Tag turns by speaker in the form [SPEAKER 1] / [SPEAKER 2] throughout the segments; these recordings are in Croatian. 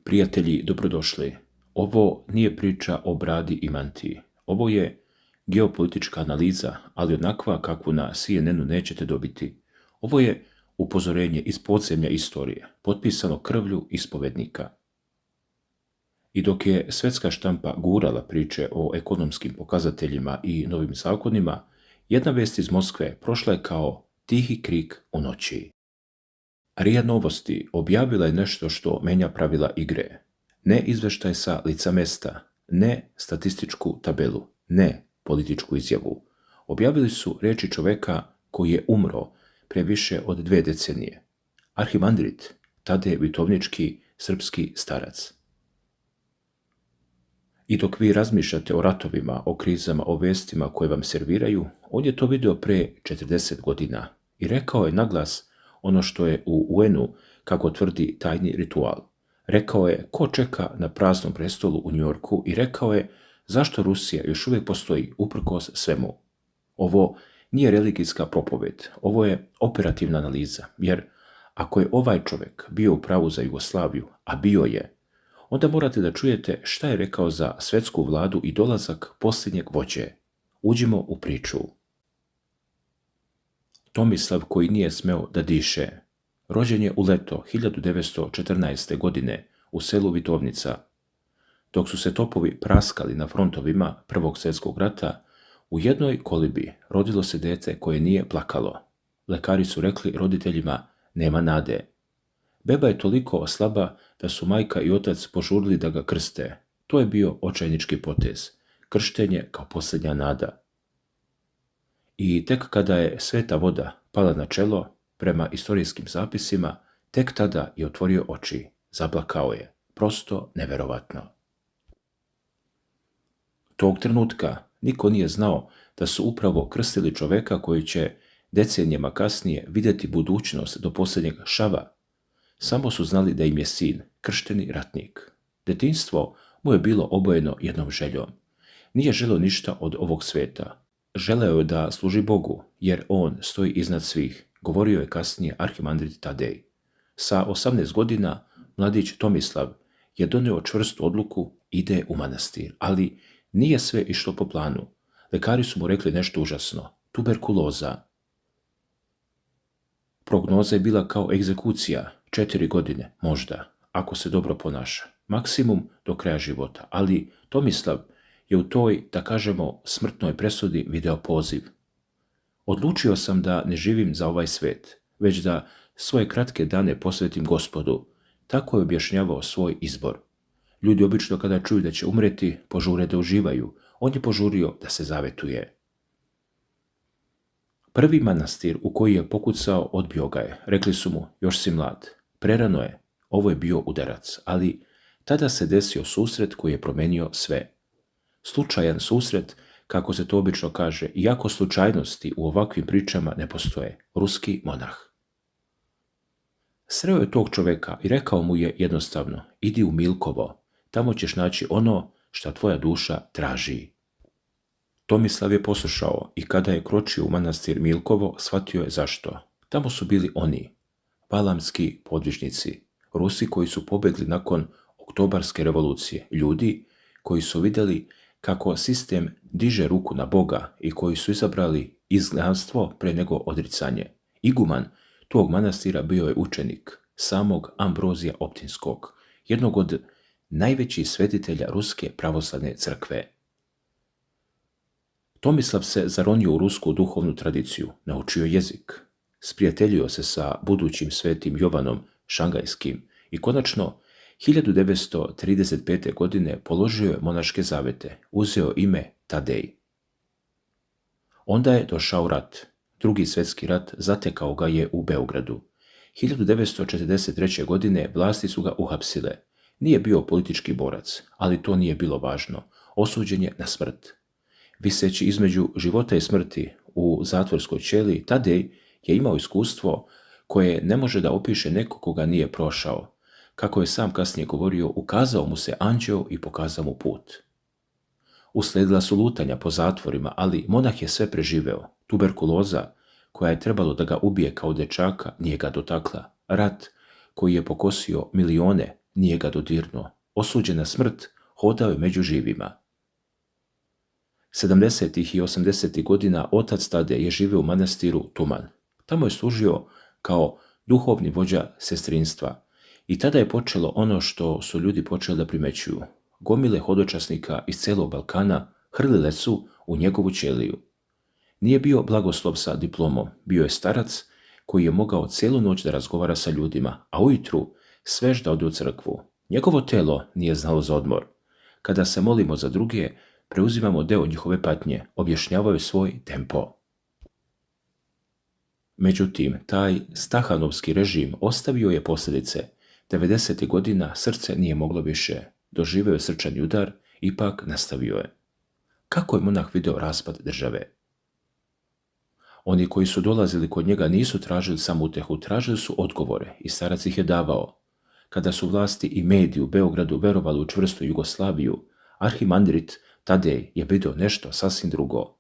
[SPEAKER 1] Prijatelji, dobrodošli. Ovo nije priča o bradi i mantiji. Ovo je geopolitička analiza, ali onakva kakvu na CNN-u nećete dobiti. Ovo je upozorenje iz podzemlja istorije, potpisano krvlju ispovednika. I dok je svetska štampa gurala priče o ekonomskim pokazateljima i novim zakonima, jedna vest iz Moskve prošla je kao tihi krik u noći. RIA Novosti objavila je nešto što menja pravila igre. Ne izveštaj sa lica mesta, ne statističku tabelu, ne političku izjavu. Objavili su riječi čoveka koji je umro pre više od 2 decenije. Arhimandrit Tadej Vitovnički, srpski starac. I dok vi razmišljate o ratovima, o krizama, o vestima koje vam serviraju, on je to video pre 40 godina i rekao je naglas ono što je u UN-u, kako tvrdi, tajni ritual. Rekao je ko čeka na praznom prestolu u Njujorku i rekao je zašto Rusija još uvijek postoji uprkos svemu. Ovo nije religijska propoved, ovo je operativna analiza, jer ako je ovaj čovjek bio u pravu za Jugoslaviju, a bio je, onda morate da čujete šta je rekao za svetsku vladu i dolazak posljednjeg vođe. Uđimo u priču. Tomislav koji nije smeo da diše. Rođen je u leto 1914. godine u selu Vitovnica. Dok su se topovi praskali na frontovima Prvog svjetskog rata, u jednoj kolibi rodilo se dete koje nije plakalo. Lekari su rekli roditeljima nema nade. Beba je toliko slaba da su majka i otac požurili da ga krste. To je bio očajnički potez. Krštenje kao posljednja nada. I tek kada je sveta voda pala na čelo, prema istorijskim zapisima, tek tada je otvorio oči, zaplakao je. Prosto neverovatno. Tog trenutka niko nije znao da su upravo krstili čoveka koji će decenijama kasnije vidjeti budućnost do posljednjeg šava. Samo su znali da im je sin, kršteni ratnik. Detinjstvo mu je bilo obojeno jednom željom. Nije želeo ništa od ovog sveta. Želeo je da služi Bogu, jer on stoji iznad svih, govorio je kasnije arhimandrit Tadej. Sa 18 godina mladić Tomislav je donio čvrstu odluku, ide u manastir, ali nije sve išlo po planu. Lekari su mu rekli nešto užasno, tuberkuloza. Prognoza je bila kao egzekucija, 4 godine, možda, ako se dobro ponaša, maksimum do kraja života, ali Tomislav je u toj, da kažemo, smrtnoj presudi video poziv. Odlučio sam da ne živim za ovaj svet, već da svoje kratke dane posvetim Gospodu. Tako je objašnjavao svoj izbor. Ljudi obično kada čuju da će umreti, požure da uživaju. On je požurio da se zavetuje. Prvi manastir u koji je pokucao odbio ga je. Rekli su mu, još si mlad. Prerano je, ovo je bio udarac, ali tada se desio susret koji je promenio sve. Slučajan susret, kako se to obično kaže, iako slučajnosti u ovakvim pričama ne postoje, ruski monah. Sreo je tog čoveka i rekao mu je jednostavno, idi u Milkovo, tamo ćeš naći ono šta tvoja duša traži. Tomislav je poslušao i kada je kročio u manastir Milkovo, shvatio je zašto. Tamo su bili oni, valamski podvižnici, Rusi koji su pobjegli nakon Oktobarske revolucije, ljudi koji su vidjeli kako sistem diže ruku na Boga i koji su izabrali izgnanstvo pre nego odricanje. Iguman tog manastira bio je učenik samog Ambrozija Optinskog, jednog od najvećih svetitelja Ruske pravoslavne crkve. Tomislav se zaronio u rusku duhovnu tradiciju, naučio jezik, sprijateljio se sa budućim svetim Jovanom Šangajskim i konačno 1935. godine položio je monaške zavete, uzeo ime Tadej. Onda je došao rat. Drugi svjetski rat zatekao ga je u Beogradu. 1943. godine vlasti su ga uhapsile. Nije bio politički borac, ali to nije bilo važno. Osuđen je na smrt. Viseći između života i smrti u zatvorskoj ćeliji, Tadej je imao iskustvo koje ne može da opiše neko koga nije prošao. Kako je sam kasnije govorio, ukazao mu se anđeo i pokazao mu put. Usledila su lutanja po zatvorima, ali monah je sve preživeo. Tuberkuloza, koja je trebalo da ga ubije kao dečaka, nije ga dotakla. Rat, koji je pokosio milione, nije ga dodirnuo. Osuđen na smrt, hodao je među živima. 70. i 80. godina otac Tadej je živio u manastiru Tuman. Tamo je služio kao duhovni vođa sestrinstva. I tada je počelo ono što su ljudi počeli da primećuju. Gomile hodočasnika iz celog Balkana hrlile su u njegovu ćeliju. Nije bio blagoslov sa diplomom, bio je starac koji je mogao cijelu noć da razgovara sa ljudima, a ujutru svež da ode u crkvu. Njegovo telo nije znalo za odmor. Kada se molimo za druge, preuzimamo deo njihove patnje, objašnjavaju svoj tempo. Međutim, taj stahanovski režim ostavio je posljedice. 90. godina srce nije moglo više. Doživio je srčani udar, ipak nastavio je. Kako je monah video raspad države? Oni koji su dolazili kod njega nisu tražili samo utehu, tražili su odgovore i starac ih je davao. Kada su vlasti i mediji u Beogradu verovali u čvrstu Jugoslaviju, arhimandrit Tadej je vidio nešto sasvim drugo.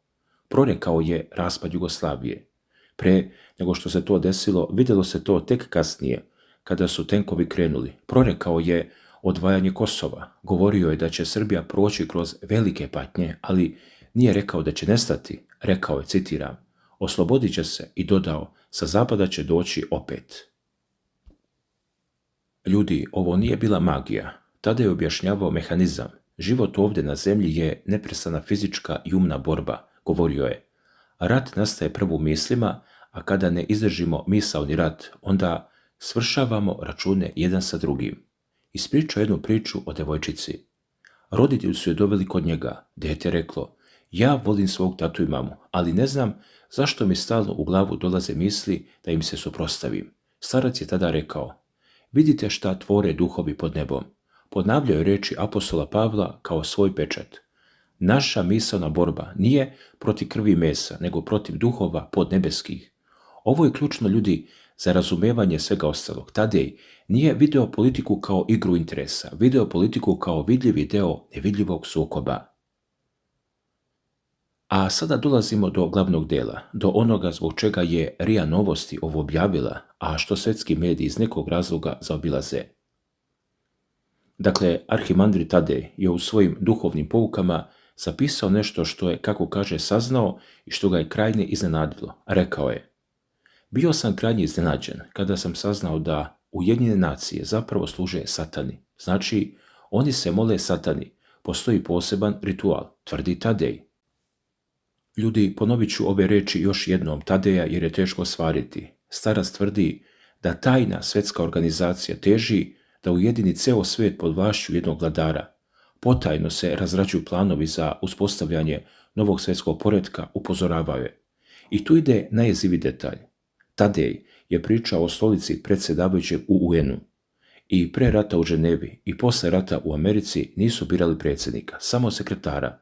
[SPEAKER 1] Prorekao je raspad Jugoslavije. Pre nego što se to desilo, vidjelo se to tek kasnije, kada su tenkovi krenuli. Prorekao je odvajanje Kosova. Govorio je da će Srbija proći kroz velike patnje, ali nije rekao da će nestati. Rekao je, citiram, oslobodit će se i dodao, sa zapada će doći opet. Ljudi, ovo nije bila magija. Tada je objašnjavao mehanizam. Život ovdje na zemlji je neprestana fizička i umna borba, govorio je. Rat nastaje prvo u mislima, a kada ne izdržimo misaoni rat, onda svršavamo račune jedan sa drugim. Ispričao jednu priču o devojčici. Roditelji su je doveli kod njega. Dete reklo, ja volim svog tatu i mamu, ali ne znam zašto mi stalno u glavu dolaze misli da im se suprotstavim. Starac je tada rekao, vidite šta tvore duhovi pod nebom. Ponavljaju reči apostola Pavla kao svoj pečat. Naša misaona borba nije protiv krvi i mesa, nego protiv duhova podnebeskih. Ovo je ključno, ljudi, za razumevanje svega ostalog. Tadej nije video politiku kao igru interesa, video politiku kao vidljivi deo nevidljivog sukoba. A sada dolazimo do glavnog dela, do onoga zbog čega je RIA Novosti ovo objavila, a što svetski mediji iz nekog razloga zaobilaze. Dakle, arhimandrit Tadej je u svojim duhovnim poukama zapisao nešto što je, kako kaže, saznao i što ga je krajnje iznenadilo. Rekao je, bio sam krajnje iznenađen kada sam saznao da Ujedinjene nacije zapravo služe satani. Znači, oni se mole satani. Postoji poseban ritual, tvrdi Tadej. Ljudi, ponovit ću ove reči još jednom Tadeja jer je teško ostvariti. Starac tvrdi da tajna svetska organizacija teži da ujedini ceo svijet pod vlašću jednog vladara. Potajno se razrađuju planovi za uspostavljanje novog svjetskog poretka, upozoravaju je. I tu ide najjezivi detalj. Tadej je pričao o stolici predsjedavajućeg u UN-u. I pre rata u Ženevi i posle rata u Americi nisu birali predsjednika, samo sekretara.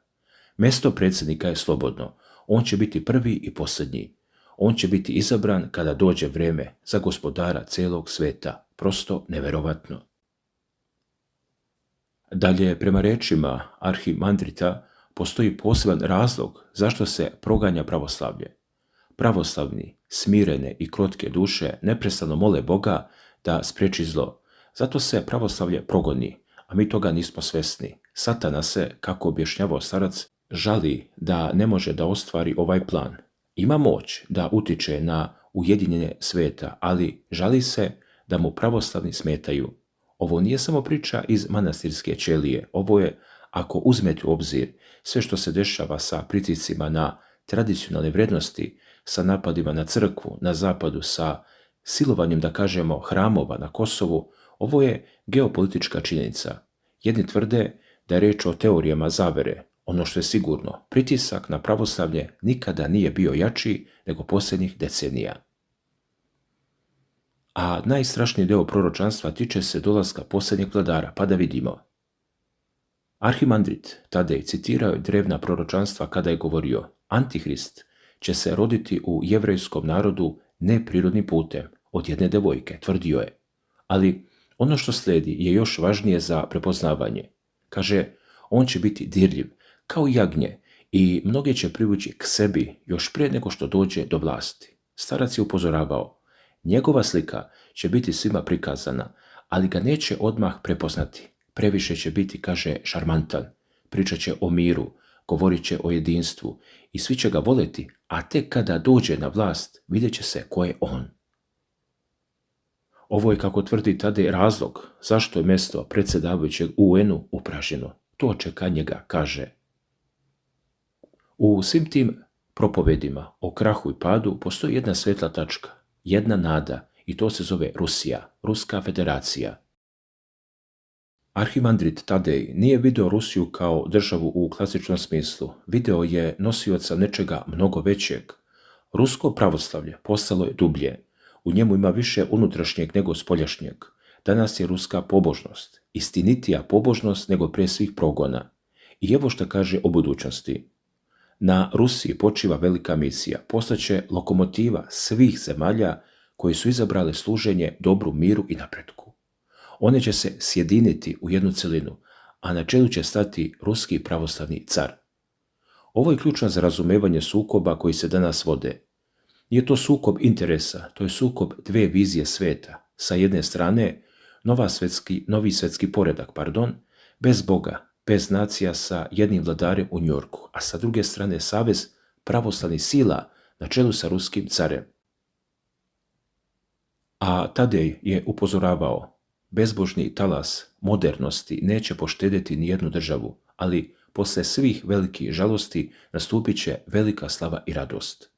[SPEAKER 1] Mesto predsjednika je slobodno. On će biti prvi i posljednji. On će biti izabran kada dođe vreme za gospodara celog sveta. Prosto neverovatno. Dalje, prema rečima arhimandrita, postoji poseban razlog zašto se proganja pravoslavlje. Pravoslavni, smirene i krotke duše neprestano mole Boga da spriječi zlo. Zato se pravoslavlje progoni, a mi toga nismo svesni. Satana se, kako objašnjavao starac, žali da ne može da ostvari ovaj plan. Ima moć da utiče na ujedinjenje sveta, ali žali se da mu pravoslavni smetaju. Ovo nije samo priča iz manastirske ćelije, ovo je, ako uzmete u obzir sve što se dešava sa pritiscima na tradicionalne vrijednosti, sa napadima na crkvu, na zapadu, sa silovanjem, da kažemo, hramova na Kosovu, ovo je geopolitička činjenica. Jedni tvrde da je reč o teorijama zavere. Ono što je sigurno, pritisak na pravoslavlje nikada nije bio jači nego posljednjih decenija. A najstrašniji deo proročanstva tiče se dolaska posljednjeg vladara, pa da vidimo. Arhimandrit Tadej citirao je drevna proročanstva kada je govorio: Antihrist će se roditi u jevrejskom narodu neprirodnim putem, od jedne devojke, tvrdio je. Ali ono što slijedi je još važnije za prepoznavanje. Kaže, on će biti dirljiv, kao jagnje, i mnoge će privući k sebi još prije nego što dođe do vlasti. Starac je upozoravao, njegova slika će biti svima prikazana, ali ga neće odmah prepoznati. Previše će biti, kaže, šarmantan, pričat će o miru, govorit će o jedinstvu i svi će ga voleti, a tek kada dođe na vlast vidjet će se ko je on. Ovo je, kako tvrdi Tadej, razlog zašto je mjesto predsjedavajućeg UN-u upražnjeno. To čeka njega, kaže. U svim tim propovedima o krahu i padu postoji jedna svetla tačka, jedna nada, i to se zove Rusija, Ruska federacija. Arhimandrit Tadej nije video Rusiju kao državu u klasičnom smislu, video je nosioca nečega mnogo većeg. Rusko pravoslavlje postalo je dublje, u njemu ima više unutrašnjeg nego spoljašnjeg. Danas je ruska pobožnost, istinitija pobožnost nego prije svih progona. I evo što kaže o budućnosti. Na Rusiji počiva velika misija, postaće lokomotiva svih zemalja koji su izabrali služenje dobru, miru i napretku. One će se sjediniti u jednu celinu, a na čelu će stati ruski pravoslavni car. Ovo je ključno za razumevanje sukoba koji se danas vode. Nije to sukob interesa, to je sukob dve vizije sveta. Sa jedne strane, novi svetski poredak, bez Boga, bez nacija sa jednim vladarem u Njorku, a sa druge strane savez pravoslavnih sila na čelu sa ruskim carem. A Tadej je upozoravao, bezbožni talas modernosti neće poštedjeti ni jednu državu, ali posle svih velikih žalosti nastupit će velika slava i radost.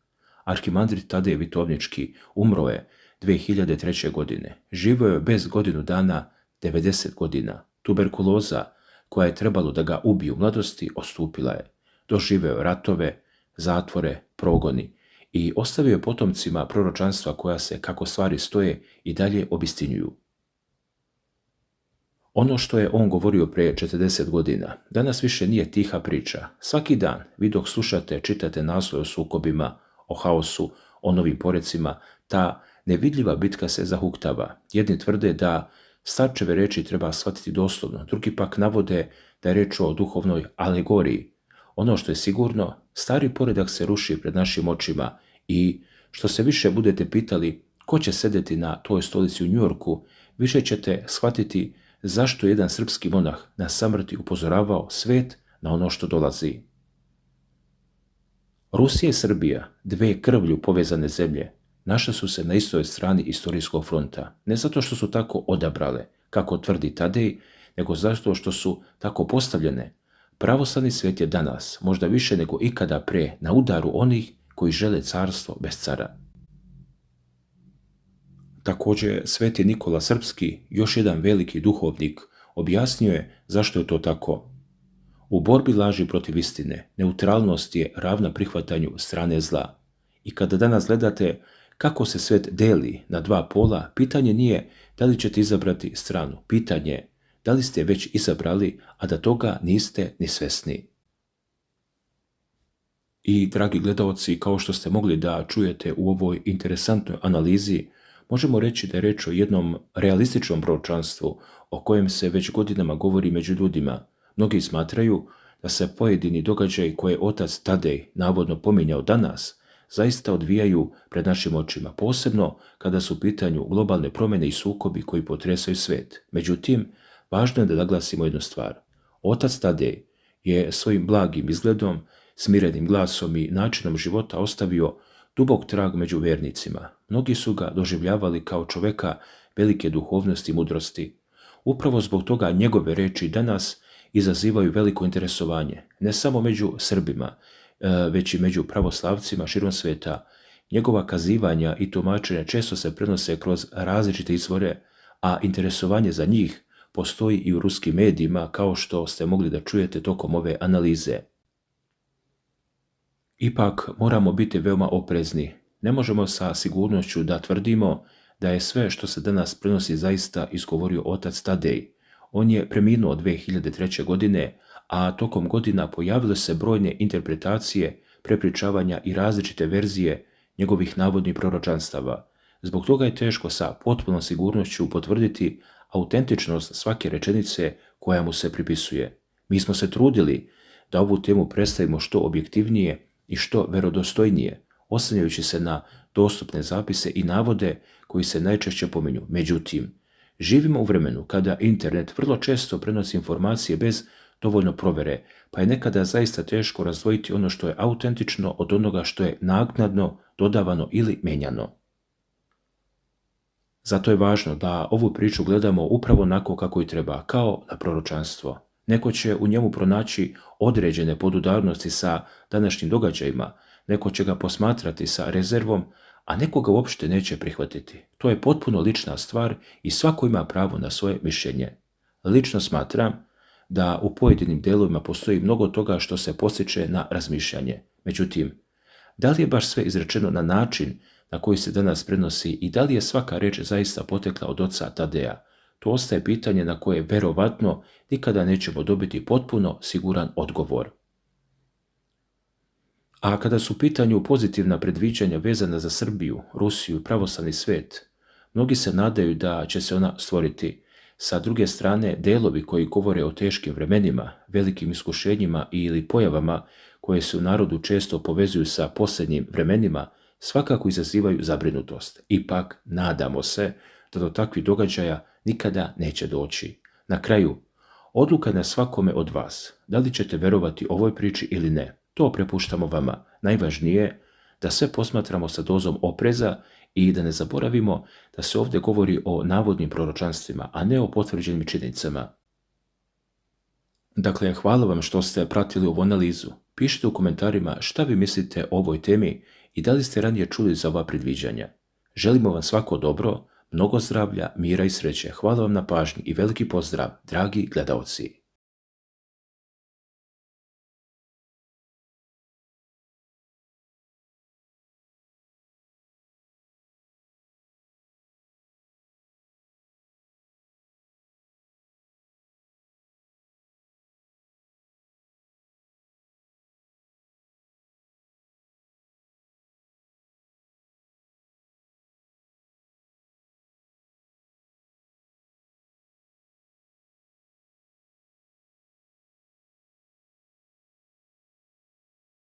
[SPEAKER 1] Arhimandrit Tadej Vitovnički umro je 2003. godine. Živio je bez godinu dana 90 godina. Tuberkuloza, koja je trebalo da ga ubije u mladosti, ostupila je. Doživeo je ratove, zatvore, progoni i ostavio je potomcima proročanstva koja se, kako stvari stoje, i dalje obistinjuju. Ono što je on govorio prije 40 godina, danas više nije tiha priča. Svaki dan, vi dok slušate, čitate naslove o sukobima, o haosu, o novim porecima, ta nevidljiva bitka se zahuktava. Jedni tvrde da starčeve reči treba shvatiti doslovno, drugi pak navode da je reč o duhovnoj alegoriji. Ono što je sigurno, stari poredak se ruši pred našim očima i što se više budete pitali ko će sedeti na toj stolici u Njujorku, više ćete shvatiti zašto je jedan srpski monah na samrti upozoravao svet na ono što dolazi. Rusija i Srbija, dve krvlju povezane zemlje, našle su se na istoj strani istorijskog fronta, ne zato što su tako odabrale, kako tvrdi Tadej, nego zato što su tako postavljene. Pravoslavni svijet je danas, možda više nego ikada pre, na udaru onih koji žele carstvo bez cara. Također, sveti Nikola Srpski, još jedan veliki duhovnik, objasnio je zašto je to tako. U borbi laži protiv istine, neutralnost je ravna prihvatanju strane zla. I kada danas gledate kako se svet deli na dva pola, pitanje nije da li ćete izabrati stranu, pitanje je da li ste već izabrali, a da toga niste ni svesni. I, dragi gledaoci, kao što ste mogli da čujete u ovoj interesantnoj analizi, možemo reći da je reč o jednom realističnom proročanstvu o kojem se već godinama govori među ljudima. Mnogi smatraju da se pojedini događaji koje je otac Tadej navodno pominjao danas zaista odvijaju pred našim očima, posebno kada su u pitanju globalne promjene i sukobi koji potresaju svet. Međutim, važno je da naglasimo jednu stvar. Otac Tadej je svojim blagim izgledom, smirenim glasom i načinom života ostavio dubok trag među vernicima. Mnogi su ga doživljavali kao čoveka velike duhovnosti i mudrosti. Upravo zbog toga njegove reči danas izazivaju veliko interesovanje, ne samo među Srbima, već i među pravoslavcima širom sveta. Njegova kazivanja i tumačenja često se prenose kroz različite izvore, a interesovanje za njih postoji i u ruskim medijima, kao što ste mogli da čujete tokom ove analize. Ipak moramo biti veoma oprezni. Ne možemo sa sigurnošću da tvrdimo da je sve što se danas prenosi zaista izgovorio otac Tadej. On je preminuo 2003. godine, a tokom godina pojavile se brojne interpretacije, prepričavanja i različite verzije njegovih navodnih proročanstava. Zbog toga je teško sa potpunom sigurnošću potvrditi autentičnost svake rečenice koja mu se pripisuje. Mi smo se trudili da ovu temu predstavimo što objektivnije i što verodostojnije, oslanjajući se na dostupne zapise i navode koji se najčešće pominju. Međutim, Živimo u vremenu kada internet vrlo često prenosi informacije bez dovoljno provjere, pa je nekada zaista teško razdvojiti ono što je autentično od onoga što je naknadno dodavano ili mijenjano. Zato je važno da ovu priču gledamo upravo onako kako i treba, kao na proročanstvo. Neko će u njemu pronaći određene podudarnosti sa današnjim događajima, neko će ga posmatrati sa rezervom, a neko ga uopšte neće prihvatiti. To je potpuno lična stvar i svako ima pravo na svoje mišljenje. Lično smatram da u pojedinim delovima postoji mnogo toga što se postiče na razmišljanje. Međutim, da li je baš sve izrečeno na način na koji se danas prenosi i da li je svaka reč zaista potekla od oca Tadeja? To ostaje pitanje na koje verovatno nikada nećemo dobiti potpuno siguran odgovor. A kada su u pitanju pozitivna predviđanja vezana za Srbiju, Rusiju i pravoslavni svet, mnogi se nadaju da će se ona stvoriti. Sa druge strane, delovi koji govore o teškim vremenima, velikim iskušenjima ili pojavama koje se u narodu često povezuju sa posljednjim vremenima, svakako izazivaju zabrinutost. Ipak, nadamo se da do takvih događaja nikada neće doći. Na kraju, odluka je na svakome od vas. Da li ćete verovati ovoj priči ili ne? To prepuštamo vama. Najvažnije je da sve posmatramo sa dozom opreza i da ne zaboravimo da se ovdje govori o navodnim proročanstvima, a ne o potvrđenim činjenicama. Dakle, hvala vam što ste pratili ovu analizu. Pišite u komentarima šta vi mislite o ovoj temi i da li ste ranije čuli za ova predviđanja. Želimo vam svako dobro, mnogo zdravlja, mira i sreće. Hvala vam na pažnji i veliki pozdrav, dragi gledaoci.